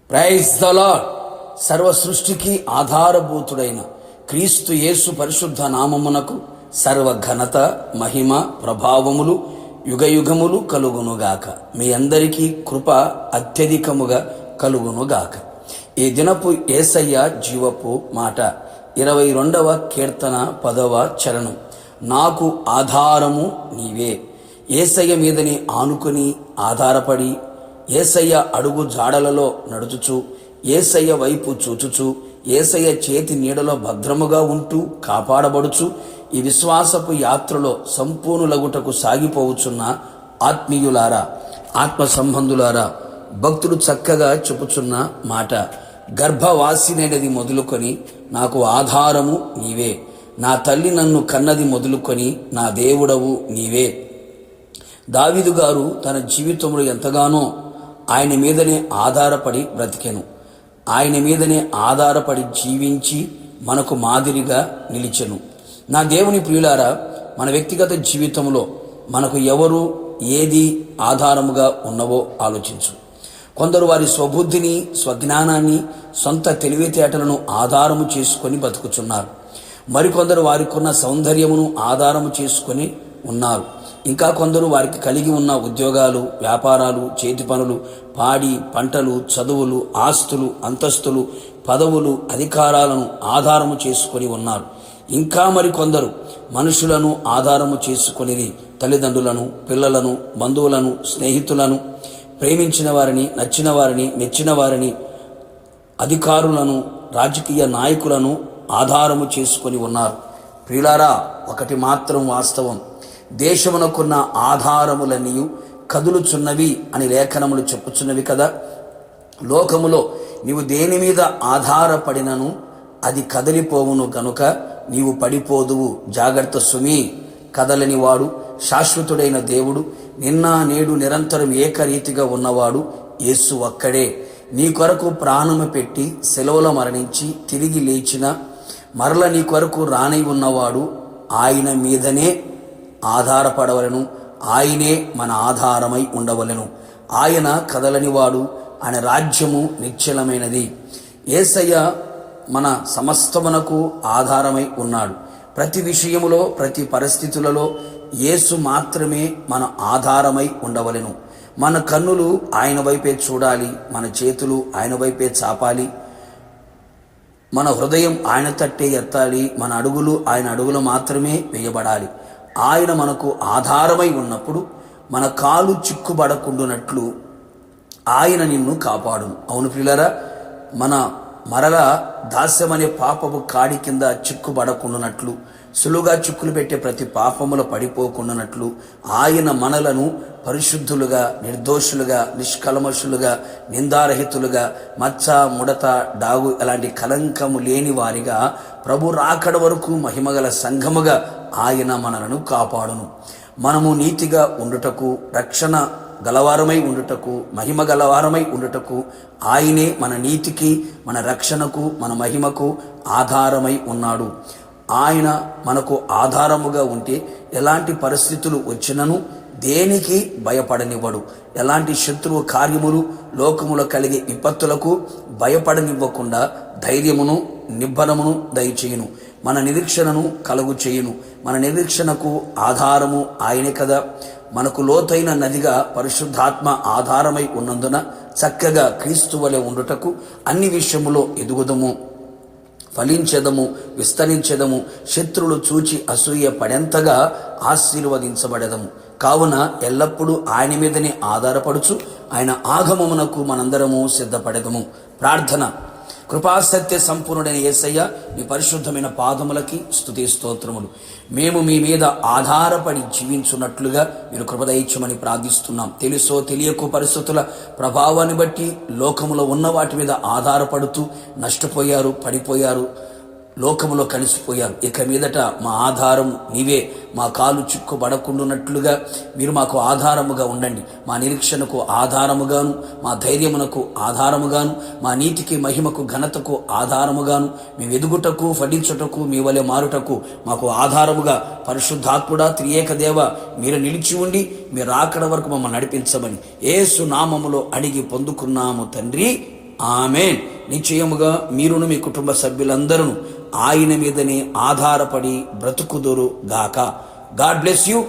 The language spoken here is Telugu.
Praise the lord. సర్వ సృష్టికి ఆధారభూతుడైన క్రీస్తు యేసు పరిశుద్ధ నామమునకు సర్వ ఘనత, మహిమ, ప్రభావములు యుగయుగములు కలుగునుగాక. మీ అందరికీ కృప అత్యధికముగా కలుగునుగాక. ఈ దినపు యేసయ్య జీవపు మాట 22వ కీర్తన 10వ చరణం. నాకు ఆధారము నీవే. యేసయ్య మీదని ఆనుకుని ఆధారపడి యేసయ్య అడుగు జాడలలో నడుచుచు యేసయ్య వైపు చూచుచు యేసయ్య చేతి నీడలో భద్రముగా ఉంటూ కాపాడబడుచు ఈ విశ్వాసపు యాత్రలో సంపూర్ణులగుటకు సాగిపోవచ్చున్న ఆత్మీయులారా, ఆత్మ సంబంధులారా, భక్తుడు చక్కగా చెప్పుచున్న మాట, గర్భవాసినది మొదలుకొని నాకు ఆధారము నీవే, నా తల్లి నన్ను కన్నది మొదలుకొని నా దేవుడవు నీవే. దావీదు గారు తన జీవితంలో ఎంతగానో ఆయన మీదనే ఆధారపడి బ్రతికెను. ఆయన మీదనే ఆధారపడి జీవించి మనకు మాదిరిగా నిలిచెను. నా దేవుని ప్రియులారా, మన వ్యక్తిగత జీవితంలో మనకు ఎవరు ఏది ఆధారముగా ఉన్నవో ఆలోచించు. కొందరు వారి స్వబుద్ధిని, స్వజ్ఞానాన్ని, సొంత తెలివితేటలను ఆధారము చేసుకొని బతుకుచున్నారు. మరికొందరు వారికున్న సౌందర్యమును ఆధారము చేసుకొని ఉన్నారు. ఇంకా కొందరు వారికి కలిగి ఉన్న ఉద్యోగాలు, వ్యాపారాలు, చేతి పనులు, పాడి పంటలు, చదువులు, ఆస్తులు, అంతస్తులు, పదవులు, అధికారాలను ఆధారము చేసుకొని ఉన్నారు. ఇంకా మరికొందరు మనుషులను ఆధారము చేసుకొనిది తల్లిదండ్రులను, పిల్లలను, బంధువులను, స్నేహితులను, ప్రేమించిన వారిని, నచ్చిన వారిని, మెచ్చిన వారిని, అధికారులను, రాజకీయ నాయకులను ఆధారము చేసుకొని ఉన్నారు. ప్రియులారా, ఒకటి మాత్రం వాస్తవం, దేశమునకున్న ఆధారములన్నీ కదులుచున్నవి అని లేఖనములు చెప్పుచున్నవి కదా. లోకములో నీవు దేని మీద ఆధారపడినను అది కదిలిపోవును గనుక నీవు పడిపోదువు. జాగ్రత్త సుమీ. కదలని వాడు, శాశ్వతుడైన దేవుడు, నిన్న నేడు నిరంతరం ఏకరీతిగా ఉన్నవాడు యేసు ఒక్కడే. నీ కొరకు ప్రాణము పెట్టి సెలవులో మరణించి తిరిగి లేచిన మరల నీ కొరకు రానై ఉన్నవాడు. ఆయన మీదనే ఆధారపడవలను. ఆయనే మన ఆధారమై ఉండవలెను. ఆయన కదలనివాడు, ఆయన రాజ్యము నిశ్చలమైనది. యేసయ్య మన సమస్తమునకు ఆధారమై ఉన్నాడు. ప్రతి విషయములో, ప్రతి పరిస్థితులలో యేసు మాత్రమే మన ఆధారమై ఉండవలెను. మన కన్నులు ఆయన వైపే చూడాలి, మన చేతులు ఆయన వైపే చాపాలి, మన హృదయం ఆయన తట్టే ఎత్తాలి, మన అడుగులు ఆయన అడుగులు మాత్రమే వేయబడాలి. ఆయన మనకు ఆధారమై ఉన్నప్పుడు మన కాలు చిక్కుబడకుండునట్లు ఆయన నిన్ను కాపాడును. అవును ప్రియులారా, మన మరల దాస్యమనే పాపపు కాడి కింద చిక్కుబడకుండునట్లు, సులువుగా చిక్కులు పెట్టే ప్రతి పాపములో పడిపోకుండానట్లు ఆయన మనలను పరిశుద్ధులుగా, నిర్దోషులుగా, నిష్కల్మషులుగా, నిందారహితులుగా, మచ్చ, ముడత, డాగు ఎలాంటి కలంకము లేని వారిగా ప్రభు రాకడ వరకు మహిమగల సంఘముగా ఆయన మనలను కాపాడును. మనము నీతిగా ఉండుటకు, రక్షణ గలవారమై ఉండుటకు, మహిమ గలవారమై ఉండుటకు ఆయనే మన నీతికి, మన రక్షణకు, మన మహిమకు ఆధారమై ఉన్నాడు. ఆయన మనకు ఆధారముగా ఉంటే ఎలాంటి పరిస్థితులు వచ్చినను దేనికి భయపడనివ్వడు. ఎలాంటి శత్రువు కార్యములు, లోకములో కలిగే విపత్తులకు భయపడనివ్వకుండా ధైర్యమును, నిబ్బరమును దయచేయును. మన నిరీక్షణను కలుగు చేయును. మన నిరీక్షణకు ఆధారము ఆయనే కదా. మనకు లోతైన నదిగా పరిశుద్ధాత్మ ఆధారమై ఉన్నందున చక్కగా క్రీస్తు వలె ఉండుటకు అన్ని విషయములో ఎదుగుదము, ఫలించెదము, విస్తరించెదము, శత్రువులు చూచి అసూయ పడెంతగా ఆశీర్వదించబడెదము. కావున ఎల్లప్పుడూ ఆయన మీదనే ఆధారపడుచు ఆయన ఆగమమునకు మనందరము సిద్ధపడెదము. ప్రార్థన. కృపాసత్య సంపూర్ణుడైన యేసయ్య, మీ పరిశుద్ధమైన పాదములకి స్తుతి స్తోత్రములు. మేము మీ మీద ఆధారపడి జీవించున్నట్లుగా మీరు కృప దయచేయమని ప్రార్థిస్తున్నాం. తెలుసో తెలియకో పరిస్థితుల ప్రభావాన్ని బట్టి లోకములో ఉన్న వాటి మీద ఆధారపడుతూ నష్టపోయారు, పడిపోయారు, లోకములో కలిసిపోయారు. ఇక మీదట మా ఆధారం నీవే. మా కాలు చిక్కుబడకుండునట్లుగా మీరు మాకు ఆధారముగా ఉండండి. మా నిరీక్షణకు ఆధారముగాను, మా ధైర్యమునకు ఆధారముగాను, మా నీతికి, మహిమకు, ఘనతకు ఆధారముగాను, మేము ఎదుగుటకు, ఫలించుటకు, మీ వలె మారుటకు మాకు ఆధారముగా పరిశుద్ధాత్ముడా, త్రియేక దేవ మీరు నిలిచి ఉండి మీరు రాకడ వరకు మమ్మల్ని నడిపించమని యేసు నామములో అడిగి పొందుకున్నాము తండ్రి. ఆమేన్. నిశ్చయముగా మీరును మీ కుటుంబ సభ్యులందరూ ఆయన మీదనే ఆధారపడి బ్రతుకుదురు గాక. God bless you.